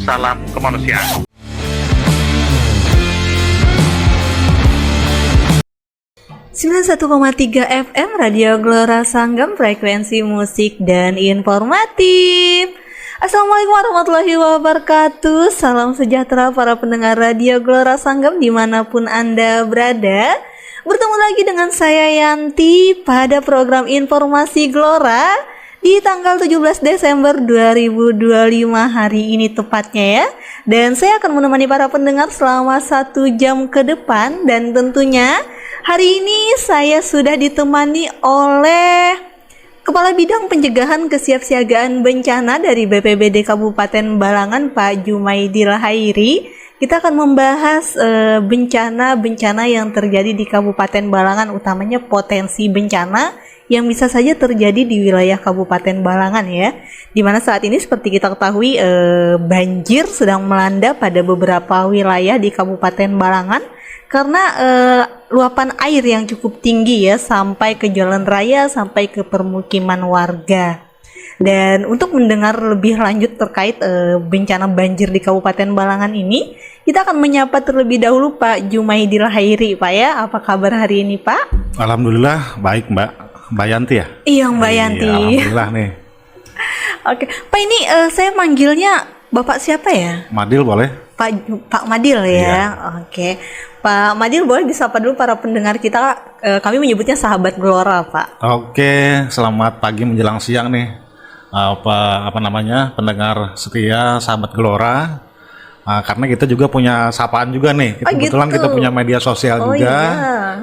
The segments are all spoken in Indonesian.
Salam kemanusiaan. (91,3 FM) Radio Gelora Sanggam, frekuensi musik dan informatif. Assalamualaikum warahmatullahi wabarakatuh. Salam sejahtera para pendengar Radio Gelora Sanggam dimanapun Anda berada. Bertemu lagi dengan saya Yanti pada program Informasi Gelora di tanggal 17 Desember 2025 hari ini tepatnya ya. Dan saya akan menemani para pendengar selama 1 jam ke depan. Dan tentunya hari ini saya sudah ditemani oleh Kepala Bidang Pencegahan Kesiapsiagaan Bencana dari BPBD Kabupaten Balangan, Pak Jumaidil Hairi. Kita akan membahas bencana-bencana yang terjadi di Kabupaten Balangan, utamanya potensi bencana yang bisa saja terjadi di wilayah Kabupaten Balangan ya. Dimana saat ini seperti kita ketahui banjir sedang melanda pada beberapa wilayah di Kabupaten Balangan karena luapan air yang cukup tinggi ya, sampai ke jalan raya, sampai ke permukiman warga. Dan untuk mendengar lebih lanjut terkait bencana banjir di Kabupaten Balangan ini, kita akan menyapa terlebih dahulu Pak Jumaidil Hairi. Pak ya, apa kabar hari ini Pak? Alhamdulillah baik Mbak Yanti ya? Iya Mbak Yanti. Alhamdulillah nih. Oke, Pak ini saya manggilnya Bapak siapa ya? Madil boleh? Pak Madil ya. Iya. Oke. Pak Madil boleh disapa dulu para pendengar kita. Kami menyebutnya sahabat Gelora, Pak. Oke, selamat pagi menjelang siang nih. Apa namanya? Pendengar setia sahabat Gelora. Karena kita juga punya sapaan juga nih. Kebetulan gitu. kita punya media sosial juga.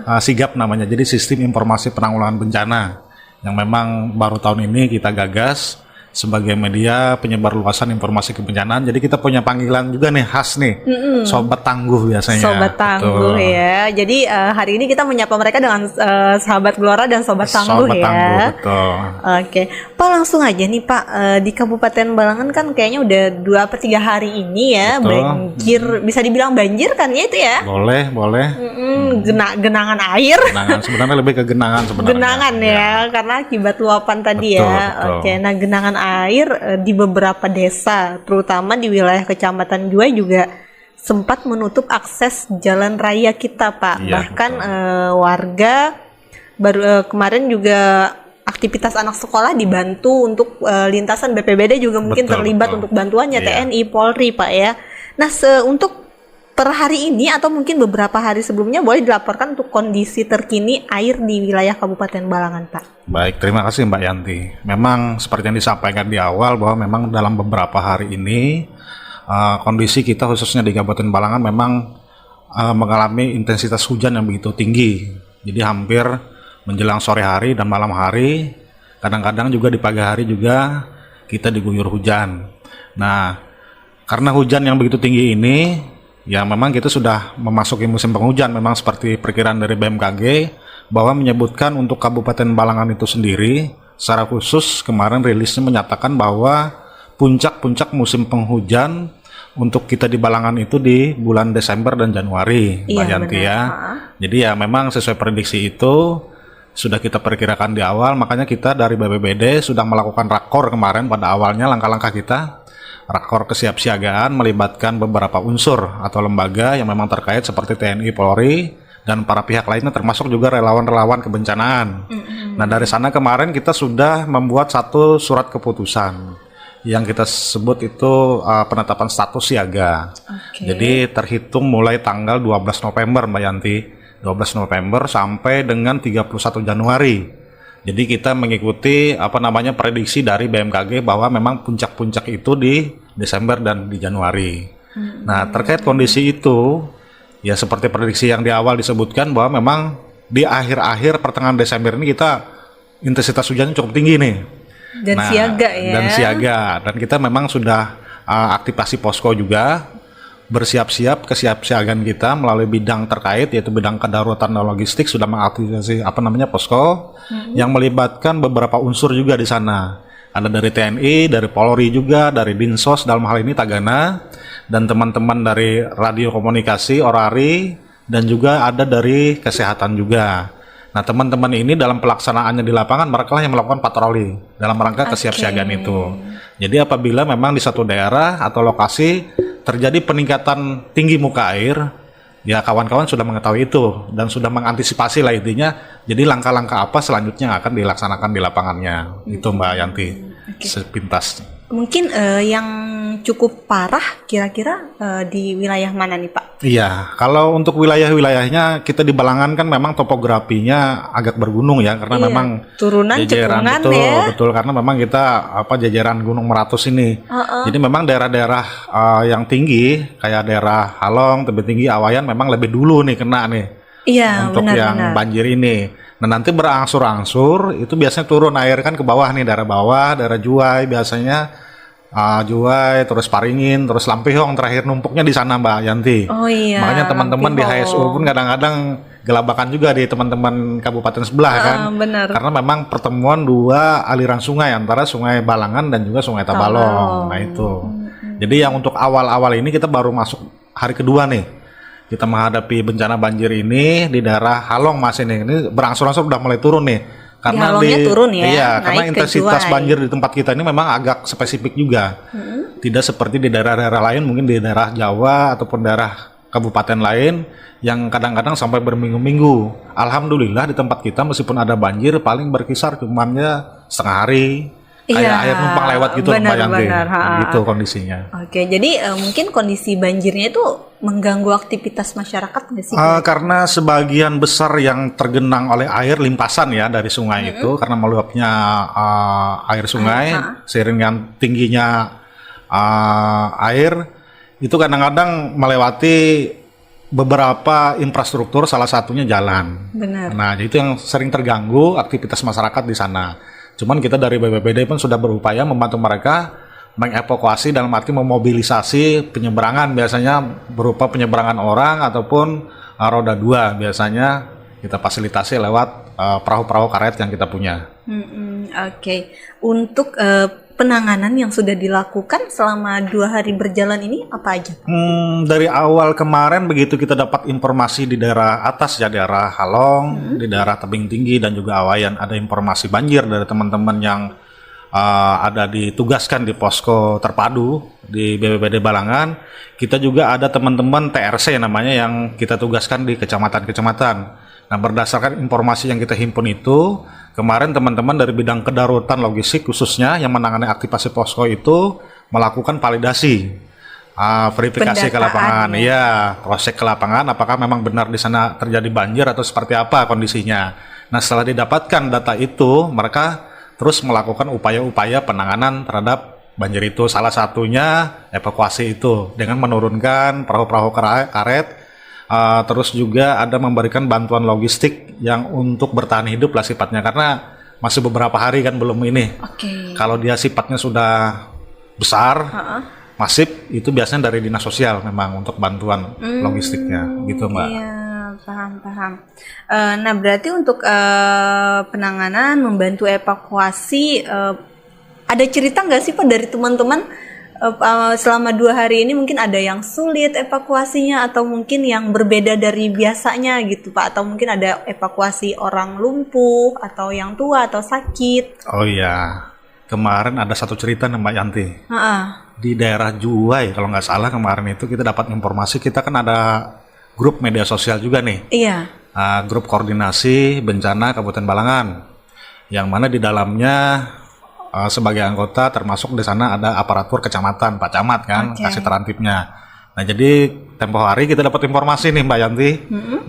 Iya. SIGAP namanya. Jadi Sistem Informasi Penanggulangan Bencana yang memang baru tahun ini kita gagas sebagai media penyebar luasan informasi kebencanaan. Jadi kita punya panggilan juga nih khas nih, Sobat Tangguh biasanya. Sobat Tangguh ya. Jadi hari ini kita menyapa mereka dengan sahabat Gelora dan Sobat Tangguh Sobat ya. Tangguh, betul. Oke, Pak langsung aja nih Pak, di Kabupaten Balangan kan kayaknya udah 2/3 hari ini ya. Betul. Banjir, bisa dibilang banjir kan ya itu ya? Boleh. Genangan air. Genangan, sebenarnya lebih ke genangan sebenarnya. Genangan ya, karena akibat luapan tadi Betul, ya. betul. Oke, nah genangan air di beberapa desa, terutama di wilayah Kecamatan Juai juga sempat menutup akses jalan raya kita, Pak. Iya, Bahkan warga baru kemarin juga aktivitas anak sekolah dibantu untuk lintasan BPBD juga mungkin Betul, terlibat betul. untuk bantuannya Iya. TNI, Polri, Pak ya. Nah, untuk per hari ini atau mungkin beberapa hari sebelumnya boleh dilaporkan untuk kondisi terkini air di wilayah Kabupaten Balangan, Pak. Baik, terima kasih Mbak Yanti. Memang seperti yang disampaikan di awal bahwa memang dalam beberapa hari ini kondisi kita khususnya di Kabupaten Balangan memang mengalami intensitas hujan yang begitu tinggi. Jadi hampir menjelang sore hari dan malam hari, kadang-kadang juga di pagi hari juga kita diguyur hujan. Nah, karena hujan yang begitu tinggi ini, ya memang kita sudah memasuki musim penghujan. Memang seperti perkiraan dari BMKG bahwa menyebutkan untuk Kabupaten Balangan itu sendiri secara khusus kemarin rilisnya menyatakan bahwa puncak-puncak musim penghujan untuk kita di Balangan itu di bulan Desember dan Januari, Mbak Yanti ya. Jadi ya memang sesuai prediksi itu sudah kita perkirakan di awal, makanya kita dari BPBD sudah melakukan rakor kemarin pada awalnya langkah-langkah kita. Rakor kesiapsiagaan melibatkan beberapa unsur atau lembaga yang memang terkait seperti TNI, Polri, dan para pihak lainnya termasuk juga relawan-relawan kebencanaan. Nah dari sana kemarin kita sudah membuat satu surat keputusan yang kita sebut itu penetapan status siaga. Jadi terhitung mulai tanggal 12 November Mbak Yanti, 12 November sampai dengan 31 Januari. Jadi kita mengikuti prediksi dari BMKG bahwa memang puncak-puncak itu di Desember dan di Januari. Nah, terkait kondisi itu ya seperti prediksi yang di awal disebutkan bahwa memang di akhir-akhir pertengahan Desember ini kita intensitas hujannya cukup tinggi nih. Dan siaga ya. Dan siaga, dan kita memang sudah aktivasi posko juga, bersiap-siap kesiapsiagaan kita melalui bidang terkait yaitu bidang kedaruratan dan logistik sudah mengaktifasi posko yang melibatkan beberapa unsur juga di sana. Ada dari TNI, dari Polri juga, dari Dinsos dalam hal ini Tagana, dan teman-teman dari radio komunikasi Orari, dan juga ada dari kesehatan juga. Nah, teman-teman ini dalam pelaksanaannya di lapangan mereka lah yang melakukan patroli dalam rangka kesiapsiagaan Oke. itu. Jadi apabila memang di satu daerah atau lokasi terjadi peningkatan tinggi muka air, ya kawan-kawan sudah mengetahui itu dan sudah mengantisipasi lah intinya. Jadi langkah-langkah apa selanjutnya yang akan dilaksanakan di lapangannya. Itu Mbak Yanti, sepintas. Mungkin yang cukup parah kira-kira di wilayah mana nih Pak? Iya, kalau untuk wilayah-wilayahnya kita di Balangan kan memang topografinya agak bergunung ya, karena Iya, memang turunan jajaran cekungan betul, ya. betul karena memang kita jajaran Gunung Meratus ini. Jadi memang daerah-daerah yang tinggi kayak daerah Halong, Tebing Tinggi, Awayan memang lebih dulu nih kena nih Iya, untuk yang benar-benar. banjir ini. Nah, nanti berangsur-angsur itu biasanya turun air kan ke bawah nih, daerah bawah, daerah Juwai biasanya. Juwai, terus Paringin, terus Lampihong terakhir numpuknya di sana Mbak Yanti. Oh iya. Makanya teman-teman di Lampihong. HSU pun kadang-kadang gelabakan juga di teman-teman kabupaten sebelah kan. Benar. Karena memang pertemuan dua aliran sungai antara Sungai Balangan dan juga Sungai Tabalong. Nah itu. Jadi yang untuk awal-awal ini kita baru masuk hari kedua nih. Kita menghadapi bencana banjir ini di daerah Halong Mas ini. Ini berangsur-angsur udah mulai turun nih. Karena Halongnya turun ya, Iya, naik karena ke intensitas Juwai. banjir di tempat kita ini memang agak spesifik juga. Tidak seperti di daerah-daerah lain, mungkin di daerah Jawa ataupun daerah kabupaten lain yang kadang-kadang sampai berminggu-minggu. Alhamdulillah di tempat kita meskipun ada banjir paling berkisar cuman ya setengah hari. Kayak Iya, air numpang lewat gitu Mbak Yanti. benar-benar, ha. Gitu kondisinya. Oke, jadi mungkin kondisi banjirnya itu mengganggu aktivitas masyarakat nggak sih? Karena sebagian besar yang tergenang oleh air limpasan ya dari sungai itu karena meluapnya air sungai seiring dengan tingginya air itu kadang-kadang melewati beberapa infrastruktur, salah satunya jalan. Benar. Nah, itu yang sering terganggu aktivitas masyarakat di sana. Cuman kita dari BPBD pun sudah berupaya membantu mereka mengevakuasi dalam arti memobilisasi penyeberangan biasanya berupa penyeberangan orang ataupun roda dua biasanya kita fasilitasi lewat perahu-perahu karet yang kita punya. Oke, untuk penanganan yang sudah dilakukan selama 2 hari berjalan ini apa aja? Dari awal kemarin begitu kita dapat informasi di daerah atas ya daerah Halong, di daerah Tebing Tinggi dan juga Awayan ada informasi banjir dari teman-teman yang ada ditugaskan di posko terpadu di BPBD Balangan. Kita juga ada teman-teman TRC namanya yang kita tugaskan di kecamatan-kecamatan. Nah, berdasarkan informasi yang kita himpun itu, kemarin teman-teman dari bidang kedaruratan logistik khususnya yang menangani aktivasi posko itu melakukan validasi, verifikasi ke lapangan, ya, cross-check ke lapangan apakah memang benar di sana terjadi banjir atau seperti apa kondisinya. Nah, setelah didapatkan data itu, mereka terus melakukan upaya-upaya penanganan terhadap banjir itu. Salah satunya evakuasi itu dengan menurunkan perahu-perahu karet, terus juga ada memberikan bantuan logistik yang untuk bertahan hidup lah sifatnya karena masih beberapa hari kan belum ini. Oke. Kalau dia sifatnya sudah besar, masif, itu biasanya dari dinas sosial memang untuk bantuan logistiknya gitu Mbak. Iya, paham. Nah, berarti untuk penanganan membantu evakuasi ada cerita nggak sih Pak dari teman-teman selama 2 hari ini mungkin ada yang sulit evakuasinya atau mungkin yang berbeda dari biasanya gitu Pak, atau mungkin ada evakuasi orang lumpuh atau yang tua atau sakit? Oh iya, kemarin ada satu cerita nih Mbak Yanti. Di daerah Juwai kalau nggak salah kemarin itu kita dapat informasi, kita kan ada grup media sosial juga nih. Iya. Grup koordinasi bencana Kabupaten Balangan, yang mana di dalamnya sebagai anggota termasuk di sana ada aparatur kecamatan, Pak Camat kan, kasih terantipnya. Nah, jadi tempo hari kita dapat informasi nih Mbak Yanti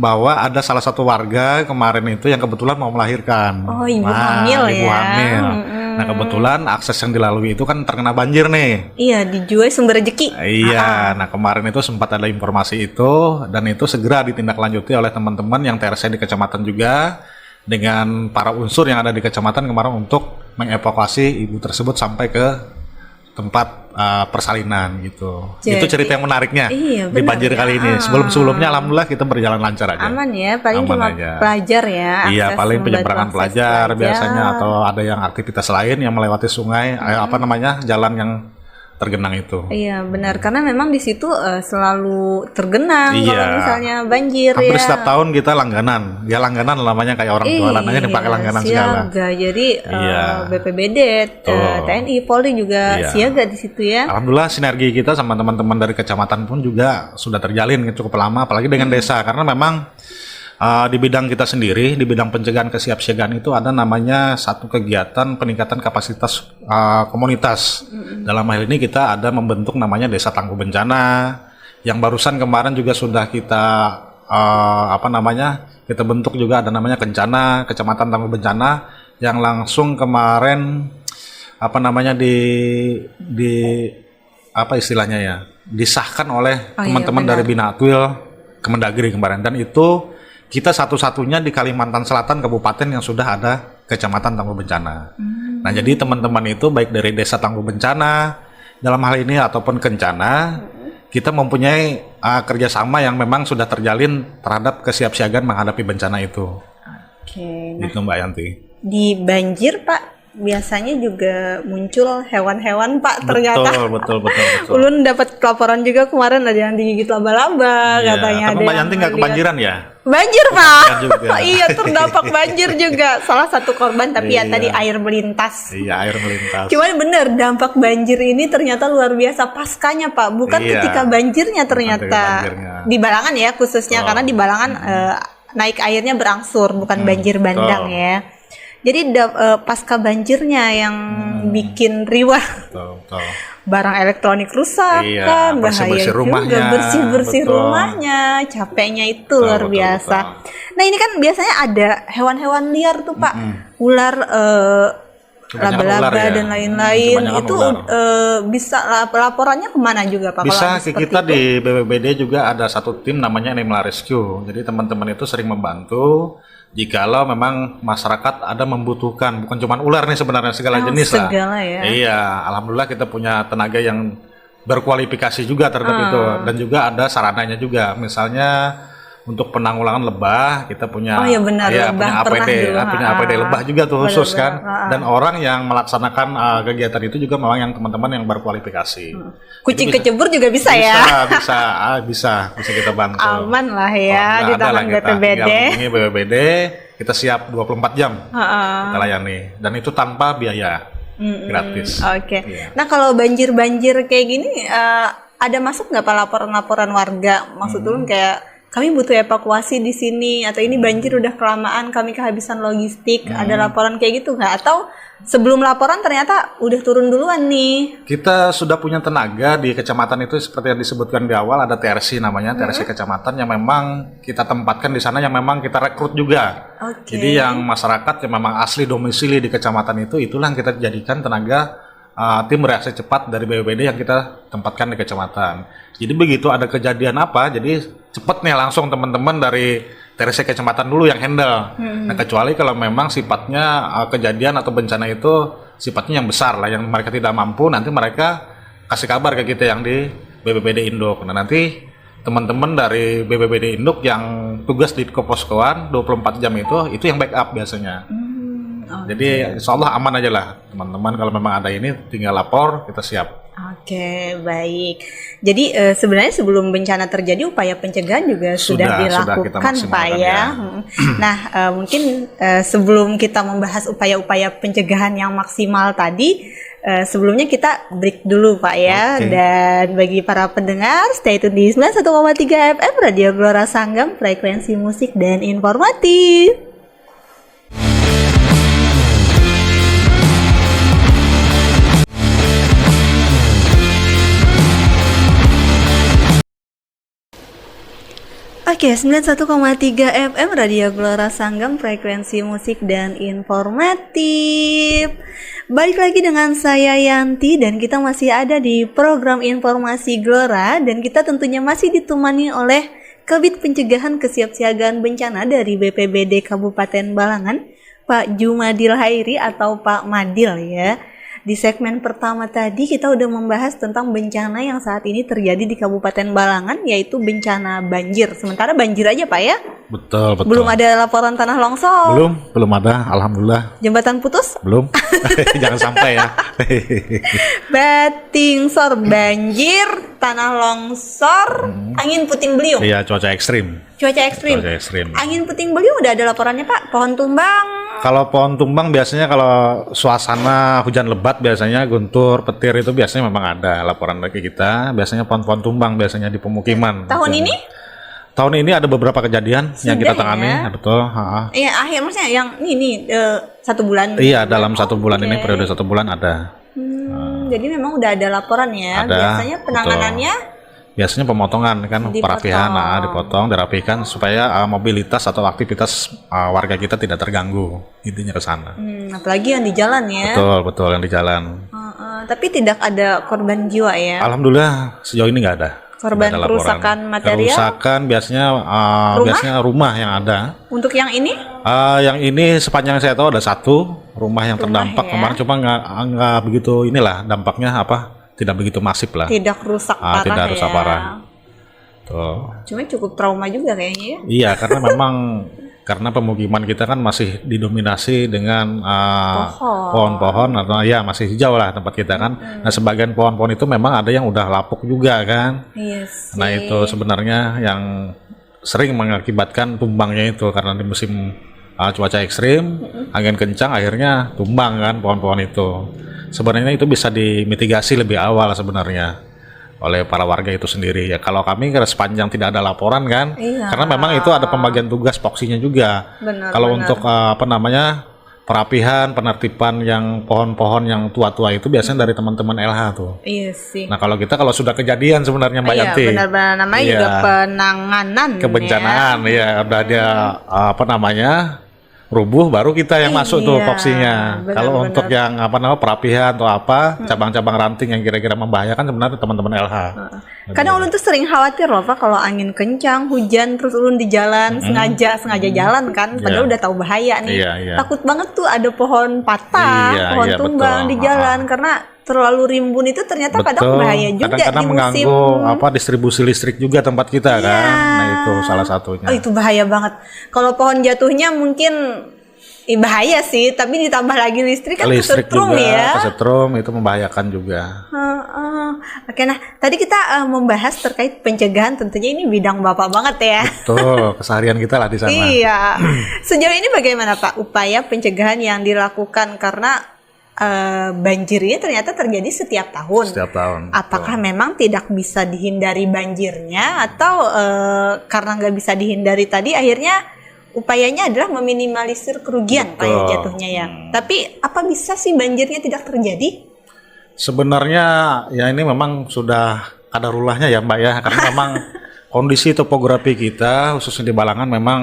bahwa ada salah satu warga kemarin itu yang kebetulan mau melahirkan. Oh, ibu hamil ibu ya. hamil. Nah, kebetulan akses yang dilalui itu kan terkena banjir nih. Iya, di Juwai Sumber Rejeki. Iya, nah kemarin itu sempat ada informasi itu dan itu segera ditindaklanjuti oleh teman-teman yang TRC di kecamatan juga dengan para unsur yang ada di kecamatan kemarin untuk mengevakuasi ibu tersebut sampai ke tempat persalinan gitu. Jadi, itu cerita yang menariknya iya, di benar banjir ya. kali ini. Sebelum-sebelumnya alhamdulillah kita berjalan lancar aja. Aman ya, paling Aman cuma aja. pelajar ya. Iya, akses paling membantu penyeberangan akses pelajar biasanya atau ada yang aktivitas lain yang melewati sungai, apa namanya, jalan yang tergenang itu. Iya benar, karena memang di situ selalu tergenang Iya. kalau misalnya banjir Hampir ya. setiap tahun kita langganan. Ya langganan namanya kayak orang jualan aja dipakai langganan segala. Siaga. Jadi Iya. BPBD, Betul. TNI, Polri juga Iya. siaga di situ ya. Alhamdulillah sinergi kita sama teman-teman dari kecamatan pun juga sudah terjalin cukup lama, apalagi dengan desa, karena memang di bidang kita sendiri, di bidang pencegahan kesiapsiagaan itu ada namanya satu kegiatan peningkatan kapasitas komunitas. Dalam hal ini kita ada membentuk namanya Desa Tangguh Bencana, yang barusan kemarin juga sudah kita kita bentuk juga ada namanya Kencana, Kecamatan Tangguh Bencana, yang langsung kemarin istilahnya ya, disahkan oleh teman-teman dari Binatwil Kemendagri kemarin, dan itu kita satu-satunya di Kalimantan Selatan kabupaten yang sudah ada Kecamatan Tangguh Bencana. Nah, jadi teman-teman itu baik dari Desa Tangguh Bencana dalam hal ini ataupun Kencana, kita mempunyai kerjasama yang memang sudah terjalin terhadap kesiapsiagaan menghadapi bencana itu. Oke. Nah, Gitu Mbak Yanti. di banjir Pak biasanya juga muncul hewan-hewan Pak ternyata. Betul. Ulun dapat laporan juga kemarin ada yang digigit laba-laba Iya, katanya. tapi Ada Mbak yang Yanti nggak lihat. kebanjiran ya? Banjir Pak. juga. Iya terdampak banjir juga. Salah satu korban tapi ya Iya. tadi air melintas. Iya, air melintas. Cuman bener dampak banjir ini ternyata luar biasa paskanya Pak. Bukan Iya. ketika banjirnya ternyata. ketika banjirnya. Di Balangan ya khususnya karena di Balangan naik airnya berangsur bukan banjir bandang betul. ya. Jadi pasca banjirnya yang bikin riwah. Betul. Barang elektronik rusak Iya, kan, bahaya bersih-bersih juga, rumahnya, bersih-bersih betul. rumahnya, capeknya itu Betul, luar betul, biasa. betul. Nah ini kan biasanya ada hewan-hewan liar tuh Pak, ular, Kebanyakan laba-laba ular ya. dan lain-lain. Kebanyakan Itu ular. bisa laporannya kemana juga Pak? Bisa kalau ke seperti kita itu? di BPBD juga ada satu tim namanya Animal Rescue. Jadi teman-teman itu sering membantu jikalau memang masyarakat ada membutuhkan, bukan cuma ular nih sebenarnya, segala jenis lah. Segala ya. Iya, alhamdulillah kita punya tenaga yang berkualifikasi juga terhadap itu, dan juga ada sarananya juga. Misalnya untuk penanggulangan lebah kita punya, Oh iya benar, lebah punya pernah APD, dulu. punya APD lebah juga tuh khusus Benar, kan. benar. Dan orang yang melaksanakan kegiatan itu juga memang yang teman-teman yang berkualifikasi. Kucing kecebur juga bisa ya? Bisa kita bantu. Aman lah ya Alhamdulillah di ada tangan lah kita. BPBD. Tinggal hubungi BPBD, kita siap 24 jam kita layani, dan itu tanpa biaya, gratis. Oke. Iya. Nah kalau banjir-banjir kayak gini ada masuk nggak Pak laporan-laporan warga? Maksud dulu kayak kami butuh evakuasi di sini atau ini banjir udah kelamaan kami kehabisan logistik. Ada laporan kayak gitu nggak? Atau sebelum laporan ternyata udah turun duluan nih? Kita sudah punya tenaga di kecamatan itu seperti yang disebutkan di awal, ada TRC namanya, TRC kecamatan yang memang kita tempatkan di sana, yang memang kita rekrut juga. Oke. Jadi yang masyarakat yang memang asli domisili di kecamatan itu, itulah yang kita jadikan tenaga tim reaksi cepat dari BPBD yang kita tempatkan di kecamatan. Jadi begitu ada kejadian apa, jadi cepat nih langsung teman-teman dari TRC kecamatan dulu yang handle. Nah, kecuali kalau memang sifatnya kejadian atau bencana itu sifatnya yang besar lah, yang mereka tidak mampu, nanti mereka kasih kabar ke kita yang di BPBD Induk. Nah, nanti teman-teman dari BPBD Induk yang tugas di poskoan 24 jam itu yang backup biasanya. Jadi insya Allah aman aja lah teman-teman, kalau memang ada ini tinggal lapor, kita siap. Oke, baik. Jadi sebenarnya sebelum bencana terjadi upaya pencegahan juga sudah Sudah kita dilakukan Pak maksimalkan, ya. ya. Nah, mungkin sebelum kita membahas upaya-upaya pencegahan yang maksimal tadi, sebelumnya kita break dulu Pak ya. Oke. Dan bagi para pendengar, stay tune di 91,3 FM Radio Gelora Sanggam, frekuensi musik dan informatif. Oke, 91,3 FM Radio Gelora Sanggam, frekuensi musik dan informatif. Balik lagi dengan saya Yanti dan kita masih ada di program informasi Gelora, dan kita tentunya masih ditemani oleh Kabid Pencegahan Kesiapsiagaan Bencana dari BPBD Kabupaten Balangan, Pak Jumadil Hairi atau Pak Madil ya. di segmen pertama tadi kita udah membahas tentang bencana yang saat ini terjadi di Kabupaten Balangan, yaitu bencana banjir. Sementara banjir aja Pak ya? Betul. Belum ada laporan tanah longsor? Belum ada, alhamdulillah. Jembatan putus? Belum. Jangan sampai ya. Batingsor, banjir, tanah longsor, angin puting beliung. Iya, cuaca ekstrim. Cuaca ekstrim. Angin puting beliung udah ada laporannya Pak? Pohon tumbang? Kalau pohon tumbang biasanya kalau suasana hujan lebat biasanya guntur, petir itu biasanya memang ada laporan dari kita. Biasanya pohon-pohon tumbang biasanya di pemukiman. Tahun ini? Tahun ini ada beberapa kejadian yang kita tangani, ya? Betul. Iya, akhir maksudnya yang ini 1 bulan. Iya, dalam 1 bulan ini, periode 1 bulan ada. Jadi memang udah ada laporan ya. Ada, biasanya penanganannya? Biasanya pemotongan kan, perapihan, dipotong, dirapikan supaya mobilitas atau aktivitas warga kita tidak terganggu. Intinya ke sana. Apalagi yang di jalan ya. Betul yang di jalan. Tapi tidak ada korban jiwa ya. Alhamdulillah sejauh ini nggak ada. Korban kerusakan material? Kerusakan biasanya rumah yang ada. Untuk yang ini? Yang ini sepanjang saya tahu ada 1 rumah yang terdampak kemarin, cuma nggak begitu dampaknya tidak begitu masif lah. Tidak rusak parah tidak rusak ya. parah. Tuh. Cuma cukup trauma juga kayaknya ya. Iya, karena memang karena pemukiman kita kan masih didominasi dengan pohon-pohon atau ya masih hijau lah tempat kita kan. Nah, sebagian pohon-pohon itu memang ada yang udah lapuk juga kan. Yes, Nah, itu sebenarnya yang sering mengakibatkan tumbangnya itu karena di musim cuaca ekstrim, angin kencang akhirnya tumbang kan pohon-pohon itu. Sebenarnya itu bisa dimitigasi lebih awal sebenarnya oleh para warga itu sendiri ya. Kalau kami sepanjang tidak ada laporan kan, karena memang itu ada pembagian tugas poksinya juga. Kalau untuk perapihan, penertiban yang pohon-pohon yang tua-tua itu biasanya dari teman-teman LH tuh. Iya sih. Nah, kalau kita sudah kejadian sebenarnya Mbak Yanti. Iya, benar-benar namanya juga penanganan kebencanaan ya, udah ada rubuh baru kita yang masuk tuh poksinya. Kalau untuk yang perapihan atau cabang-cabang ranting yang kira-kira membahayakan sebenarnya teman-teman LH. Kadang ulun tuh sering khawatir loh Pak kalau angin kencang, hujan terus ulun di jalan sengaja jalan kan, padahal udah tahu bahaya nih. Takut banget tuh ada pohon patah, pohon tumbang di jalan karena terlalu rimbun itu ternyata kadang bahaya juga. Kadang-kadang mengganggu distribusi listrik juga tempat kita kan. Nah, itu salah satunya. Itu bahaya banget. Kalau pohon jatuhnya mungkin bahaya sih, tapi ditambah lagi listrik kan kesetrum ya. Kesetrum itu membahayakan juga. Oke, nah tadi kita membahas terkait pencegahan, tentunya ini bidang Bapak banget ya. Betul, keseharian kita lah di sana. Iya. Sejauh ini bagaimana Pak upaya pencegahan yang dilakukan karena banjir ini ternyata terjadi setiap tahun. Apakah memang tidak bisa dihindari banjirnya atau karena nggak bisa dihindari tadi akhirnya upayanya adalah meminimalisir kerugian kayak jatuhnya ya. Tapi apa bisa sih banjirnya tidak terjadi? Sebenarnya ya ini memang sudah kadarulahnya ya Mbak ya, karena memang kondisi topografi kita khususnya di Balangan memang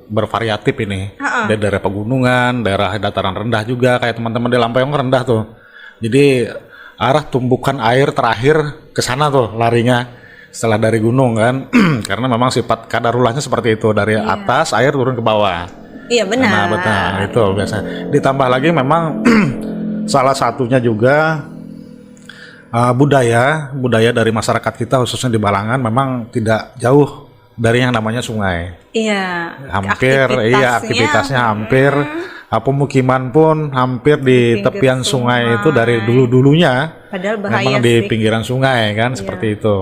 bervariatif ini. Dari daerah pegunungan, daerah dataran rendah juga kayak teman-teman di Lampayong rendah tuh. Jadi arah tumbukan air terakhir ke sana tuh larinya setelah dari gunung kan. Karena memang sifat kadarulahnya seperti itu, dari atas air turun ke bawah. Iya benar. Nah, betul itu biasanya. Ditambah lagi memang salah satunya juga budaya dari masyarakat kita khususnya di Balangan memang tidak jauh dari yang namanya sungai. Iya. Hampir aktivitasnya hampir pemukiman pun hampir di tepian sungai itu dari dulu-dulunya. Padahal bahaya memang di pinggiran sungai kan seperti itu.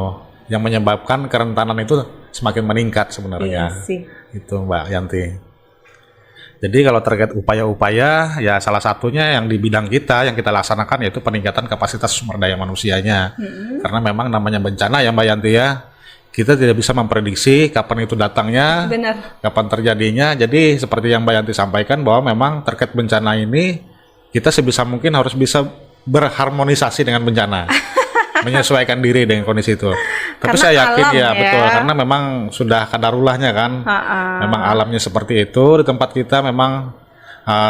Yang menyebabkan kerentanan itu semakin meningkat sebenarnya. Iya sih. Itu Mbak Yanti. Jadi kalau terkait upaya-upaya, ya salah satunya yang di bidang kita yang kita laksanakan yaitu peningkatan kapasitas sumber daya manusianya. Karena memang namanya bencana ya Mbak Yanti ya, kita tidak bisa memprediksi kapan itu datangnya, kapan terjadinya. Jadi seperti yang Mbak Yanti sampaikan bahwa memang terkait bencana ini kita sebisa mungkin harus bisa berharmonisasi dengan bencana. Menyesuaikan diri dengan kondisi itu. Tapi karena saya yakin ya betul karena memang sudah kadarulahnya kan. Memang alamnya seperti itu di tempat kita memang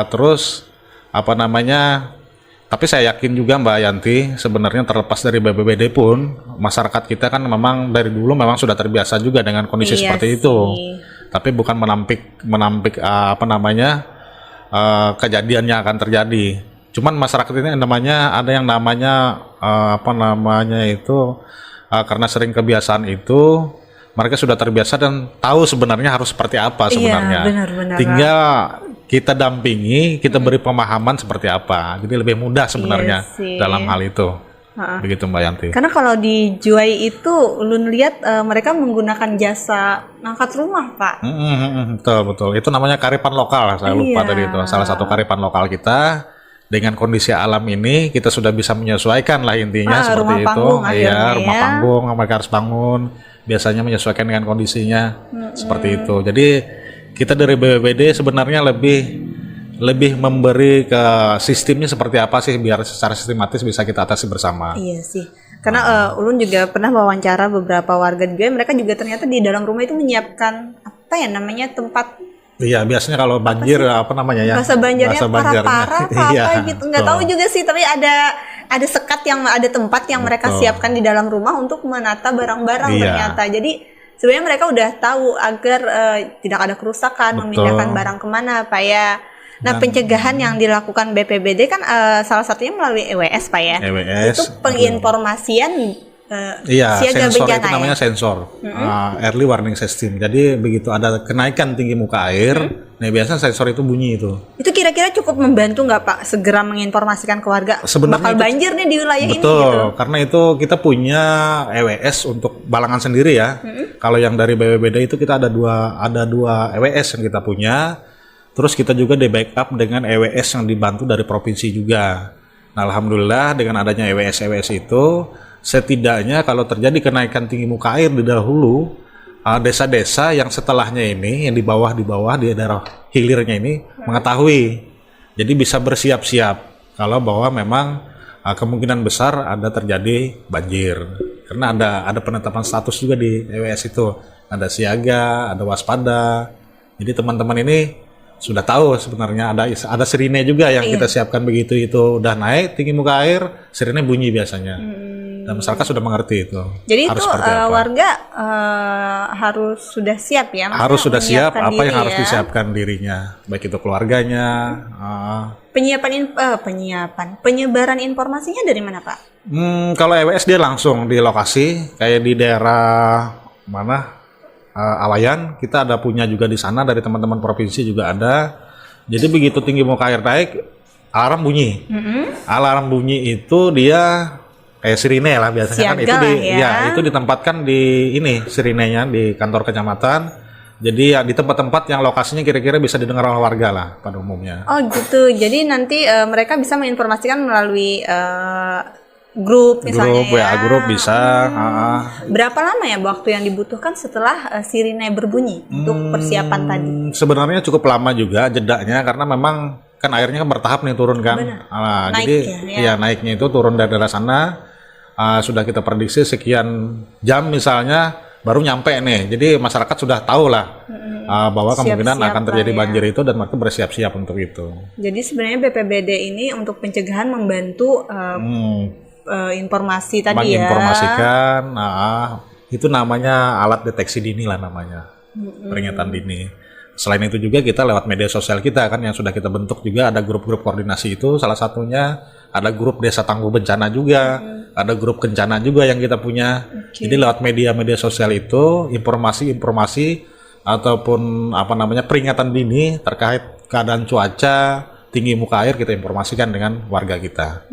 terus tapi saya yakin juga Mbak Yanti sebenarnya terlepas dari BPBD pun masyarakat kita kan memang dari dulu memang sudah terbiasa juga dengan kondisi seperti itu. Tapi bukan menampik kejadian yang akan terjadi. Cuman masyarakat ini namanya ada yang namanya apa namanya itu karena sering kebiasaan itu mereka sudah terbiasa dan tahu sebenarnya harus seperti apa sebenarnya. Iya, benar-benar. Tinggal kita dampingi, kita beri pemahaman seperti apa. Jadi lebih mudah sebenarnya Iya sih. dalam hal itu. Begitu Mbak Yanti. Karena kalau di Juwai itu ulun lihat mereka menggunakan jasa ngangkat rumah, Pak. Betul betul. Itu namanya kearifan lokal. Saya lupa Iya. tadi itu. Salah satu kearifan lokal kita. Dengan kondisi alam ini kita sudah bisa menyesuaikan lah intinya seperti rumah itu. panggung Iya, akhirnya rumah ya. panggung mereka harus bangun. Biasanya menyesuaikan dengan kondisinya seperti itu. Jadi kita dari BPBD sebenarnya lebih memberi ke sistemnya seperti apa sih biar secara sistematis bisa kita atasi bersama. Iya sih. Karena ulun juga pernah wawancara beberapa warga juga, mereka juga ternyata di dalam rumah itu menyiapkan apa ya namanya tempat Iya, biasanya kalau banjir apa namanya ya? bahasa Banjarnya Banjarnya. para-para Iya, apa gitu. Nggak tahu juga sih, tapi ada sekat yang ada tempat yang mereka Betul. siapkan di dalam rumah untuk menata barang-barang Iya. ternyata. Jadi sebenarnya mereka udah tahu agar tidak ada kerusakan, Betul. memindahkan barang kemana Pak ya. Nah, pencegahan yang dilakukan BPBD kan salah satunya melalui EWS Pak ya. EWS. Itu penginformasian Iya, siaga sensor bencana itu namanya ya. sensor, early warning system. Jadi begitu ada kenaikan tinggi muka air, nah biasanya sensor itu bunyi itu. Itu kira-kira cukup membantu nggak Pak segera menginformasikan ke warga Sebenarnya bakal itu- banjir nih di wilayah ini Betul, gitu. karena itu kita punya EWS untuk Balangan sendiri ya. Kalau yang dari BPBD itu kita ada dua EWS yang kita punya. Terus kita juga di backup dengan EWS yang dibantu dari provinsi juga. Nah, alhamdulillah dengan adanya EWS itu setidaknya kalau terjadi kenaikan tinggi muka air di dahulu desa-desa yang setelahnya ini yang di bawah di daerah hilirnya ini mengetahui. Jadi bisa bersiap-siap kalau bahwa memang kemungkinan besar ada terjadi banjir. Karena ada penetapan status juga di EWS itu. Ada siaga, ada waspada. Jadi teman-teman ini sudah tahu sebenarnya ada sirine juga yang kita siapkan begitu itu udah naik tinggi muka air, sirine bunyi biasanya. Dan masyarakat sudah mengerti itu. Jadi harus itu seperti apa. warga harus sudah siap ya. Maksudnya Harus sudah siap menyiapkan apa yang diri harus ya. disiapkan dirinya, baik itu keluarganya. Penyebaran informasinya dari mana Pak? Kalau EWS dia langsung di lokasi, kayak di daerah mana Awayan, kita ada punya juga di sana dari teman-teman provinsi juga ada. Jadi begitu tinggi muka air naik, alarm bunyi. Alarm bunyi itu dia kayak sirine lah biasanya kan Siaga itu lah ya. itu ditempatkan di ini sirinenya di kantor kecamatan. Jadi ya di tempat-tempat yang lokasinya kira-kira bisa didengar oleh warga lah pada umumnya. Oh gitu. Jadi nanti mereka bisa menginformasikan melalui grup misalnya Grup, ya. WA grup bisa. Berapa lama ya waktu yang dibutuhkan setelah sirine berbunyi untuk persiapan tadi? Sebenarnya cukup lama juga jedanya karena memang kan airnya kan bertahap nih turun kan. Jadi Naiknya, ya naiknya itu turun dari daerah sana. Sudah kita prediksi sekian jam misalnya baru nyampe nih. Jadi masyarakat sudah tahu lah bahwa kemungkinan Siap-siap akan terjadi lah ya. banjir itu dan mereka bersiap-siap untuk itu. Jadi sebenarnya BPBD ini untuk pencegahan membantu informasi tadi ya. Menginformasikan, itu namanya alat deteksi dini lah namanya, peringatan dini. Selain itu juga kita lewat media sosial kita kan yang sudah kita bentuk juga ada grup-grup koordinasi itu salah satunya ada grup desa tangguh bencana juga, ada grup kencana juga yang kita punya. Jadi lewat media sosial itu informasi-informasi ataupun apa namanya peringatan dini terkait keadaan cuaca, tinggi muka air kita informasikan dengan warga kita.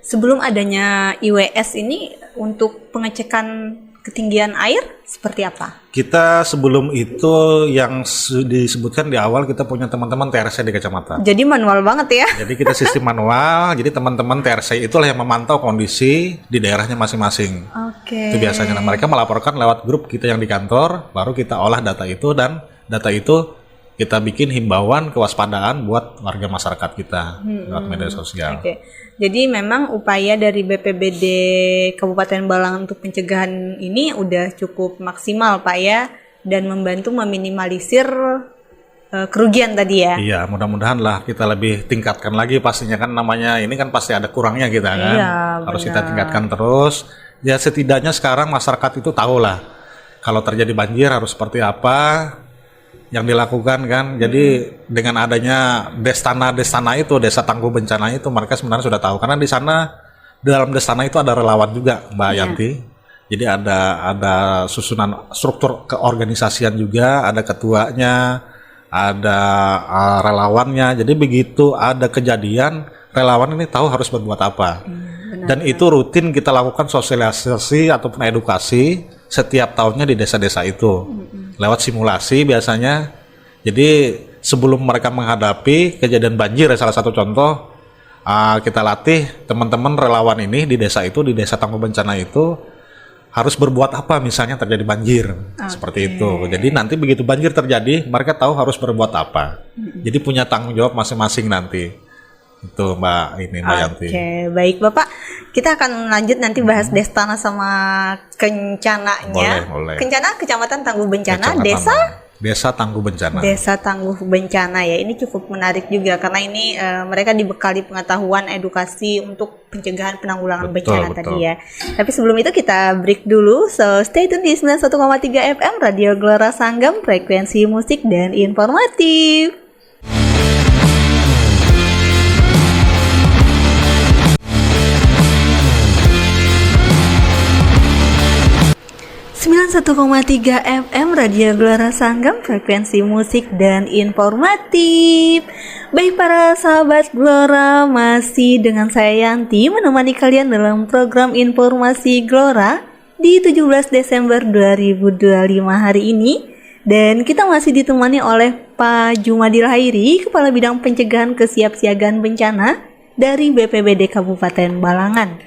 Sebelum adanya IWS ini untuk pengecekan ketinggian air seperti apa? Kita sebelum itu yang disebutkan di awal kita punya teman-teman TRC di kecamatan. Jadi manual banget ya. Jadi kita sistem manual, jadi teman-teman TRC itulah yang memantau kondisi di daerahnya masing-masing. Oke. Itu biasanya. Nah, mereka melaporkan lewat grup kita yang di kantor, baru kita olah data itu dan data itu kita bikin himbauan kewaspadaan buat warga masyarakat kita lewat media sosial. Oke. Jadi memang upaya dari BPBD Kabupaten Balangan untuk pencegahan ini udah cukup maksimal Pak ya, dan membantu meminimalisir kerugian tadi ya. Iya, mudah-mudahan lah kita lebih tingkatkan lagi pastinya kan namanya ini kan pasti ada kurangnya kita kan. Iya, Harus benar. kita tingkatkan terus. Ya setidaknya sekarang masyarakat itu tahu lah kalau terjadi banjir harus seperti apa. yang dilakukan kan. Jadi dengan adanya Destana itu, Desa Tangguh Bencana itu, mereka sebenarnya sudah tahu karena di sana dalam Destana itu ada relawan juga, Mbak Yanti. Jadi ada susunan struktur keorganisasian juga, ada ketuanya, ada relawannya. Jadi begitu ada kejadian, relawan ini tahu harus berbuat apa. Dan itu rutin kita lakukan sosialisasi ataupun edukasi setiap tahunnya di desa-desa itu. Lewat simulasi biasanya. Jadi sebelum mereka menghadapi kejadian banjir, salah satu contoh, kita latih teman-teman relawan ini di desa itu, di Desa Tangguh Bencana itu harus berbuat apa misalnya terjadi banjir. Seperti itu. Jadi nanti begitu banjir terjadi, mereka tahu harus berbuat apa. Jadi punya tanggung jawab masing-masing nanti. Itu Mbak Yanti. Oke, baik Bapak. Kita akan lanjut nanti bahas Destana sama Kencananya. Boleh. Kencana, Kecamatan Tangguh Bencana, Desa Tangguh Bencana. Desa Tangguh Bencana ya. Ini cukup menarik juga karena ini mereka dibekali pengetahuan edukasi untuk pencegahan penanggulangan bencana tadi ya. Tapi sebelum itu kita break dulu. So stay tune di 91,3 FM Radio Gelora Sanggam, frekuensi musik dan informatif. 91,3 FM Radio Gelora Sanggam, frekuensi musik dan informatif. Baik para sahabat Gelora, masih dengan saya Yanti menemani kalian dalam program informasi Gelora di 17 Desember 2025 hari ini. Dan kita masih ditemani oleh Pak Jumadil Hairi, Kepala Bidang Pencegahan Kesiapsiagaan Bencana dari BPBD Kabupaten Balangan.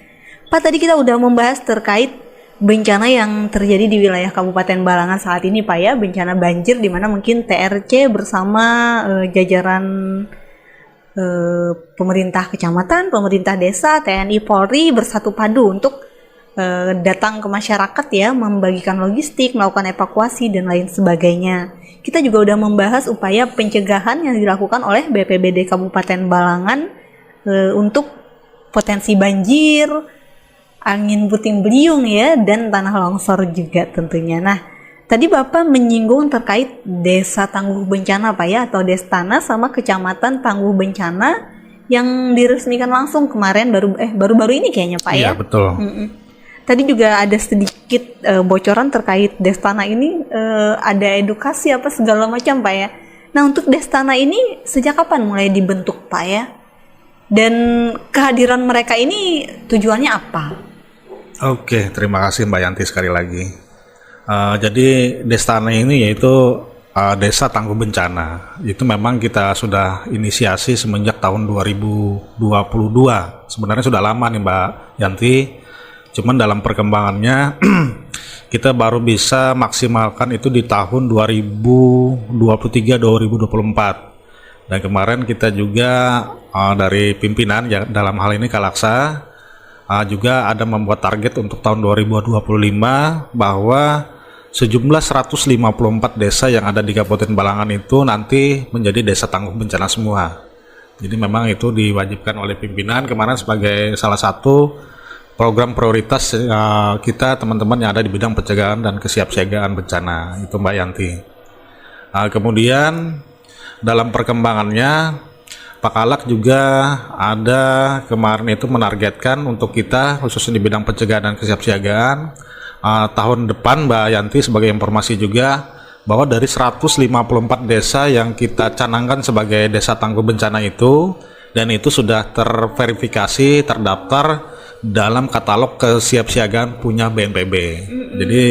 Pak, tadi kita udah membahas terkait bencana yang terjadi di wilayah Kabupaten Balangan saat ini Pak ya, bencana banjir di mana mungkin TRC bersama jajaran pemerintah kecamatan, pemerintah desa, TNI, Polri bersatu padu untuk datang ke masyarakat ya, membagikan logistik, melakukan evakuasi dan lain sebagainya. Kita juga udah membahas upaya pencegahan yang dilakukan oleh BPBD Kabupaten Balangan untuk potensi banjir, angin puting beliung ya, dan tanah longsor juga tentunya. Nah, tadi Bapak menyinggung terkait Desa Tangguh Bencana Pak ya, atau Destana sama Kecamatan Tangguh Bencana yang diresmikan langsung kemarin baru-baru ini kayaknya Pak ya. Iya, betul. Tadi juga ada sedikit bocoran terkait Destana ini, ada edukasi apa segala macam Pak ya. Nah, untuk Destana ini sejak kapan mulai dibentuk Pak ya? Dan kehadiran mereka ini tujuannya apa? Oke, terima kasih Mbak Yanti sekali lagi. Jadi Destana ini yaitu Desa Tangguh Bencana. Itu memang kita sudah inisiasi semenjak tahun 2022. Sebenarnya sudah lama nih Mbak Yanti. Cuman dalam perkembangannya kita baru bisa maksimalkan itu di tahun 2023-2024. Dan kemarin kita juga dari pimpinan ya, dalam hal ini Kalaksa juga ada membuat target untuk tahun 2025 bahwa sejumlah 154 desa yang ada di Kabupaten Balangan itu nanti menjadi desa tangguh bencana semua. Jadi memang itu diwajibkan oleh pimpinan kemarin sebagai salah satu program prioritas kita teman-teman yang ada di bidang pencegahan dan kesiapsiagaan bencana itu Mbak Yanti. Kemudian dalam perkembangannya Pak Kalak juga ada kemarin itu menargetkan untuk kita khususnya di bidang pencegahan dan kesiapsiagaan tahun depan Mbak Yanti sebagai informasi juga bahwa dari 154 desa yang kita canangkan sebagai desa tangguh bencana itu, dan itu sudah terverifikasi, terdaftar dalam katalog kesiapsiagaan punya BNPB. Jadi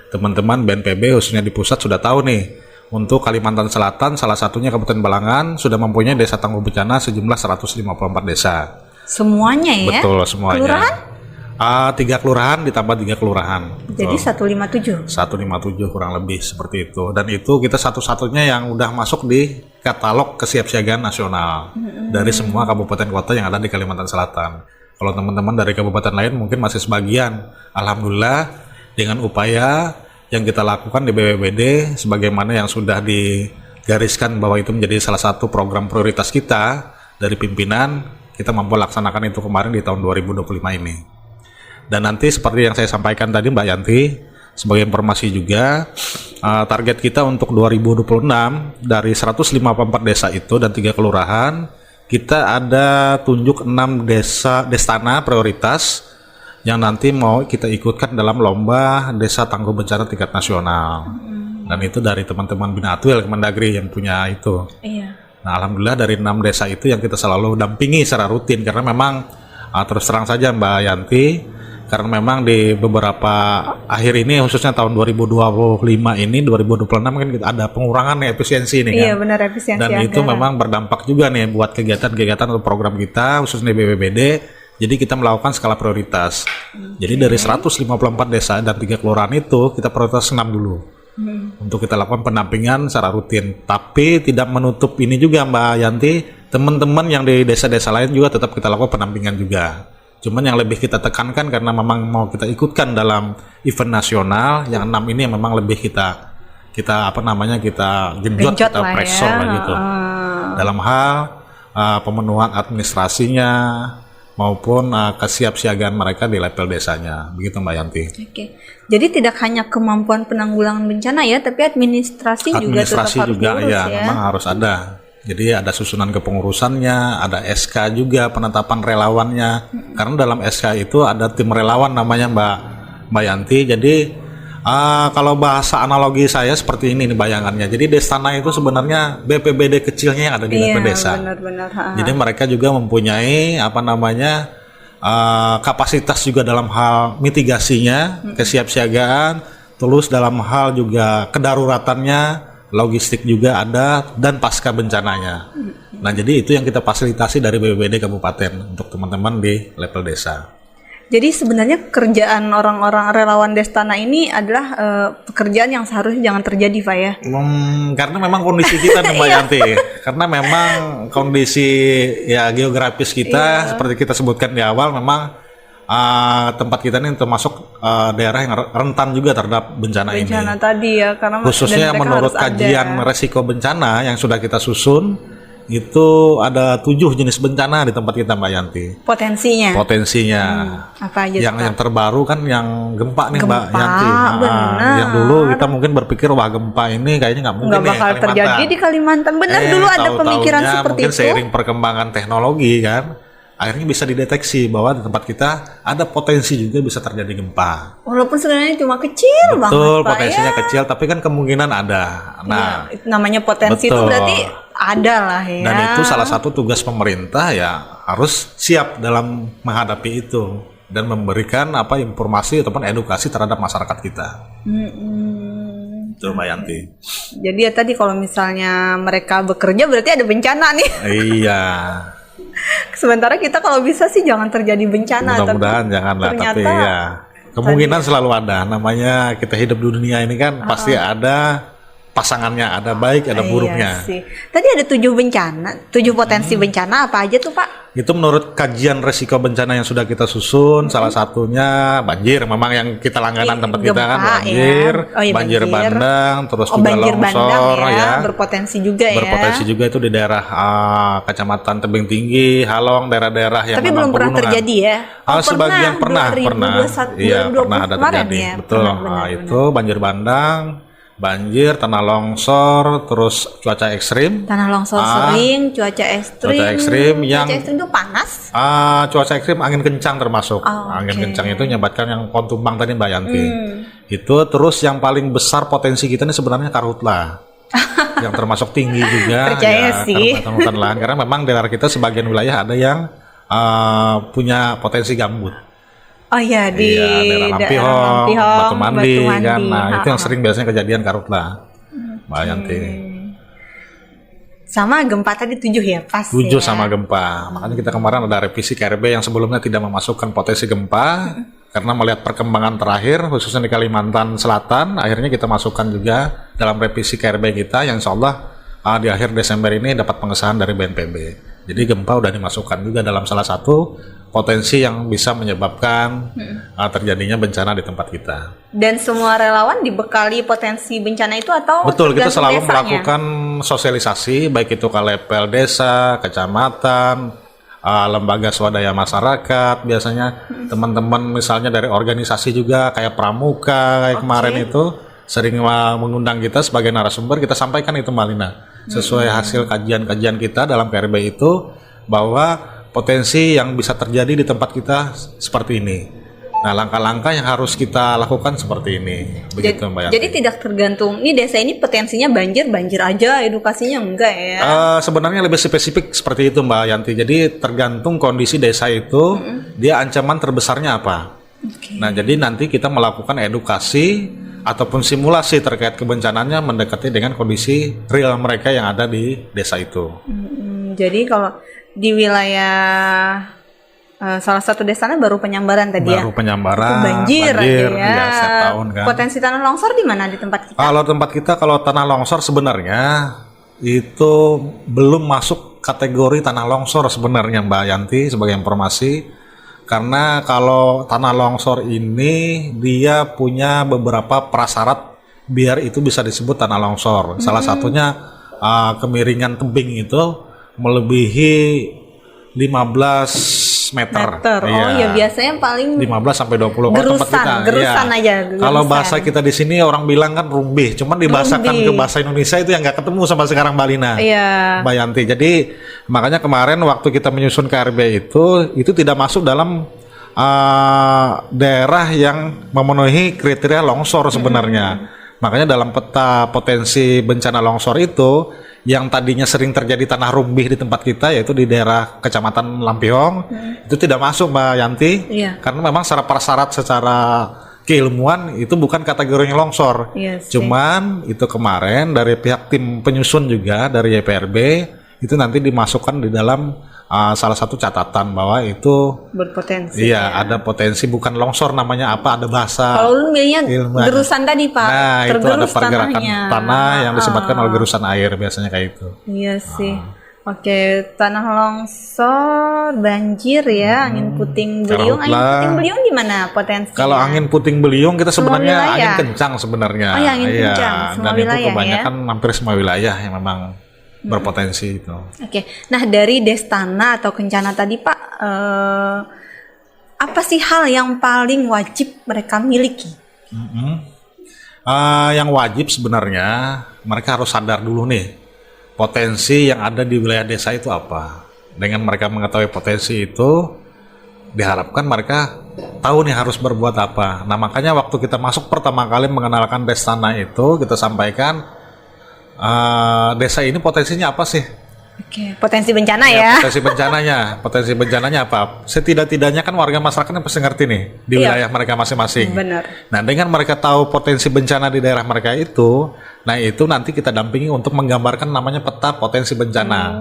teman-teman BNPB khususnya di pusat sudah tahu nih, untuk Kalimantan Selatan salah satunya Kabupaten Balangan sudah mempunyai desa tangguh bencana sejumlah 154 desa. Semuanya ya? Betul, semuanya. Kelurahan? 3 kelurahan ditambah 3 kelurahan. Jadi 157? 157 kurang lebih seperti itu. Dan itu kita satu-satunya yang udah masuk di katalog kesiapsiagaan nasional dari semua kabupaten kota yang ada di Kalimantan Selatan. Kalau teman-teman dari kabupaten lain mungkin masih sebagian. Alhamdulillah dengan upaya yang kita lakukan di BPBD sebagaimana yang sudah digariskan bahwa itu menjadi salah satu program prioritas kita dari pimpinan, kita mampu laksanakan itu kemarin di tahun 2025 ini. Dan nanti seperti yang saya sampaikan tadi Mbak Yanti, sebagai informasi juga, target kita untuk 2026 dari 154 desa itu dan 3 kelurahan, kita ada tunjuk 6 destana prioritas yang nanti mau kita ikutkan dalam lomba desa tangguh bencana tingkat nasional. Dan itu dari teman-teman Binatwil Kemendagri yang punya itu. Iya. Nah, alhamdulillah dari 6 desa itu yang kita selalu dampingi secara rutin, karena memang terus terang saja Mbak Yanti, karena memang di beberapa akhir ini khususnya tahun 2025 ini 2026 kan kita ada pengurangan efisiensi nih kan. Iya benar, efisiensi Dan anggaran. itu memang berdampak juga nih buat kegiatan-kegiatan atau program kita khususnya di BPBD. Jadi kita melakukan skala prioritas. Jadi dari 154 desa dan 3 kelurahan itu kita prioritas 6 dulu. Untuk kita lakukan pendampingan secara rutin. Tapi tidak menutup ini juga Mbak Yanti, teman-teman yang di desa-desa lain juga tetap kita lakukan pendampingan juga. Cuman yang lebih kita tekankan karena memang mau kita ikutkan dalam event nasional, yang 6 ini yang memang lebih kita genjot, kita lah pressure ya. lah gitu. Dalam hal pemenuhan administrasinya maupun kesiapsiagaan mereka di level desanya. Begitu Mbak Yanti. Oke. Jadi tidak hanya kemampuan penanggulangan bencana ya, tapi administrasi juga tetap harus juga diurus ya, ya. memang harus ada. Jadi ada susunan kepengurusannya, ada SK juga penetapan relawannya. Karena dalam SK itu ada tim relawan namanya Mbak Yanti. Jadi kalau bahasa analogi saya seperti ini nih bayangannya. Jadi Destana itu sebenarnya BPBD kecilnya yang ada di level desa. Benar-benar. Jadi mereka juga mempunyai kapasitas juga dalam hal mitigasinya, kesiapsiagaan, terus dalam hal juga kedaruratannya, logistik juga ada, dan pasca bencananya. Nah, jadi itu yang kita fasilitasi dari BPBD Kabupaten untuk teman-teman di level desa. Jadi sebenarnya kerjaan orang-orang relawan Destana ini adalah pekerjaan yang seharusnya jangan terjadi, Pak ya? Karena memang kondisi kita nih Mbak Yanti. Karena memang kondisi ya geografis kita seperti kita sebutkan di awal, memang tempat kita ini termasuk daerah yang rentan juga terhadap bencana ini. Bencana tadi ya, karena Khususnya menurut kajian resiko bencana yang sudah kita susun, itu ada 7 jenis bencana di tempat kita Mbak Yanti. Potensinya. Apa aja? Yang terbaru kan yang gempa nih Mbak Gempa, Yanti. benar. Yang dulu kita mungkin berpikir wah gempa ini kayaknya nggak mungkin nggak bakal terjadi di Kalimantan. Benar, dulu ada pemikiran seperti mungkin itu. Seiring perkembangan teknologi kan, akhirnya bisa dideteksi bahwa di tempat kita ada potensi juga bisa terjadi gempa. Walaupun sebenarnya cuma kecil banget, Betul, Pak, potensinya ya. kecil, tapi kan kemungkinan ada. Nah, Itu namanya potensi itu berarti ada lah ya. Dan itu salah satu tugas pemerintah ya, harus siap dalam menghadapi itu dan memberikan informasi ataupun edukasi terhadap masyarakat kita. Itu Mbak Yanti. Jadi ya tadi kalau misalnya mereka bekerja berarti ada bencana nih. Iya. Sementara kita kalau bisa sih jangan terjadi bencana. Mudah-mudahan janganlah, tapi ya kemungkinan selalu ada. Namanya kita hidup di dunia ini kan pasti ada pasangannya, ada baik, ada buruknya. Iya sih. Tadi ada 7 bencana, 7 potensi bencana apa aja tuh Pak? Itu menurut kajian resiko bencana yang sudah kita susun, salah satunya banjir. Memang yang kita langganan tempat kita kan banjir, banjir bandang, terus juga longsor ya. Berpotensi juga ya. Berpotensi juga itu di daerah Kecamatan Tebing Tinggi, Halong, daerah-daerah yang tapi belum pernah terjadi ya. Sebagian pernah. Iya, pernah ada terjadi. Ya? Betul. Itu banjir bandang, banjir, tanah longsor, terus cuaca ekstrim. Tanah longsor sering, cuaca ekstrim. Cuaca ekstrim yang cuaca ekstrim itu panas. Cuaca ekstrim, angin kencang termasuk. Angin kencang itu menyebabkan yang pohon tumbang tadi Mbak Yanti. Itu terus yang paling besar potensi kita ini sebenarnya karhutla. Yang termasuk tinggi juga. Percaya sih. Hutan lahan, karena memang daerah kita sebagian wilayah ada yang punya potensi gambut. Oh iya, di daerah Lampihong, Batu Mandi kan. Nah, itu yang sering biasanya kejadian karhutla, Mbak Yanti. Sama gempa tadi 7 ya, pas 7 ya? sama gempa. Makanya kita kemarin ada revisi KRB yang sebelumnya tidak memasukkan potensi gempa. Karena melihat perkembangan terakhir, khususnya di Kalimantan Selatan, akhirnya kita masukkan juga dalam revisi KRB kita yang insya Allah di akhir Desember ini dapat pengesahan dari BNPB. Jadi gempa udah dimasukkan juga dalam salah satu potensi yang bisa menyebabkan terjadinya bencana di tempat kita. Dan semua relawan dibekali potensi bencana itu atau? Betul, kita selalu desanya? melakukan sosialisasi baik itu ke level desa, kecamatan, lembaga swadaya masyarakat, biasanya teman-teman misalnya dari organisasi juga kayak Pramuka kayak kemarin itu sering mengundang kita sebagai narasumber, kita sampaikan itu Mbak Lina sesuai hasil kajian-kajian kita dalam PRB itu bahwa potensi yang bisa terjadi di tempat kita seperti ini. Nah, langkah-langkah yang harus kita lakukan seperti ini. Begitu Mbak Yanti. Jadi tidak tergantung, ini desa ini potensinya banjir aja, edukasinya enggak ya? Sebenarnya lebih spesifik seperti itu Mbak Yanti. Jadi tergantung kondisi desa itu, dia ancaman terbesarnya apa. Nah, jadi nanti kita melakukan edukasi ataupun simulasi terkait kebencananya mendekati dengan kondisi real mereka yang ada di desa itu. Jadi kalau di wilayah salah satu desanya baru Penyambaran tadi Baru Penyambaran, banjir aja ya. Setiap tahun kan. Potensi tanah longsor di mana di tempat kita? Kalau tempat kita, kalau tanah longsor sebenarnya itu belum masuk kategori tanah longsor sebenarnya Mbak Yanti sebagai informasi. Karena kalau tanah longsor ini dia punya beberapa prasyarat biar itu bisa disebut tanah longsor. Salah satunya kemiringan tebing itu melebihi 15 meter. Oh ya, biasanya paling 15 sampai 20 gerusan aja. Kalau bahasa kita di sini orang bilang kan rumbih, cuman dibahasakan ke bahasa Indonesia itu yang nggak ketemu sampai sekarang Mbak Lina. Mbak Yanti. Jadi makanya kemarin waktu kita menyusun KRB itu tidak masuk dalam daerah yang memenuhi kriteria longsor sebenarnya. Makanya dalam peta potensi bencana longsor itu yang tadinya sering terjadi tanah rumbih di tempat kita yaitu di daerah Kecamatan Lampiong itu tidak masuk Mbak Yanti karena memang secara prasyarat secara keilmuan itu bukan kategorinya longsor. Cuman itu kemarin dari pihak tim penyusun juga dari YPRB itu nanti dimasukkan di dalam salah satu catatan bahwa itu berpotensi. Ada potensi bukan longsor namanya apa, ada bahasa. Kalau lu milihnya gerusan tadi Pak. Nah, itu ada pergerakan tanahnya. tanah yang disebabkan oleh gerusan air biasanya kayak itu. Iya sih. Oke, tanah longsor, banjir ya, angin puting beliung. Angin puting beliung di mana potensinya? Kalau angin puting beliung kita sebenarnya angin kencang sebenarnya. Angin kencang semua dan wilayah itu kebanyakan ya? hampir semua wilayah yang memang berpotensi itu. Oke, nah dari Destana atau Kencana tadi Pak, apa sih hal yang paling wajib mereka miliki? Yang wajib sebenarnya mereka harus sadar dulu nih potensi yang ada di wilayah desa itu apa. Dengan mereka mengetahui potensi itu, diharapkan mereka tahu nih harus berbuat apa. Nah makanya waktu kita masuk pertama kali mengenalkan Destana itu kita sampaikan desa ini potensinya apa sih? Potensi bencana ya. Potensi bencananya apa? Setidak-tidaknya kan warga masyarakatnya pasti ngerti nih di wilayah mereka masing-masing. Benar. Nah dengan mereka tahu potensi bencana di daerah mereka itu, nah itu nanti kita dampingi untuk menggambarkan namanya peta potensi bencana.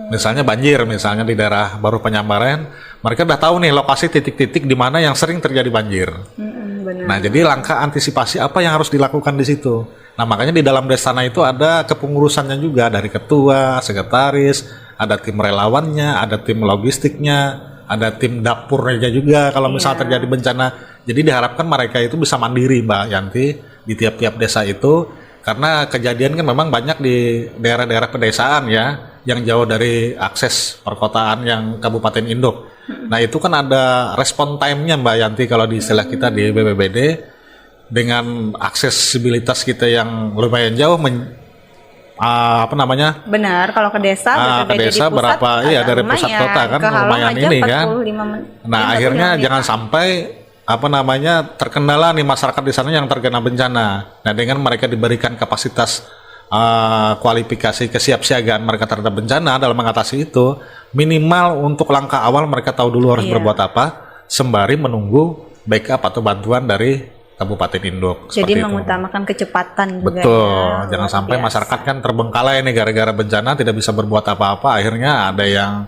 Misalnya banjir, misalnya di daerah Baru Penyambaran, mereka udah tahu nih lokasi titik-titik di mana yang sering terjadi banjir. Benar. Nah jadi langkah antisipasi apa yang harus dilakukan di situ? Nah makanya di dalam Destana itu ada kepengurusannya juga dari ketua, sekretaris, ada tim relawannya, ada tim logistiknya, ada tim dapurnya juga kalau misalnya terjadi bencana. Jadi diharapkan mereka itu bisa mandiri Mbak Yanti di tiap-tiap desa itu karena kejadian kan memang banyak di daerah-daerah pedesaan ya yang jauh dari akses perkotaan yang Kabupaten Induk. Nah itu kan ada respon time-nya Mbak Yanti kalau di istilah kita di BPBD. Dengan aksesibilitas kita yang lumayan jauh benar kalau ke desa ke desa berapa dari pusat kota kan lumayan ini kan. Nah akhirnya jangan sampai terkendala nih masyarakat di sana yang terkena bencana. Nah dengan mereka diberikan kapasitas kualifikasi kesiapsiagaan mereka terhadap bencana dalam mengatasi itu, minimal untuk langkah awal mereka tahu dulu harus berbuat apa sembari menunggu backup atau bantuan dari Kabupaten Induk. Jadi mengutamakan kecepatan juga. Betul, jangan sampai masyarakat kan terbengkalai nih gara-gara bencana tidak bisa berbuat apa-apa, akhirnya ada yang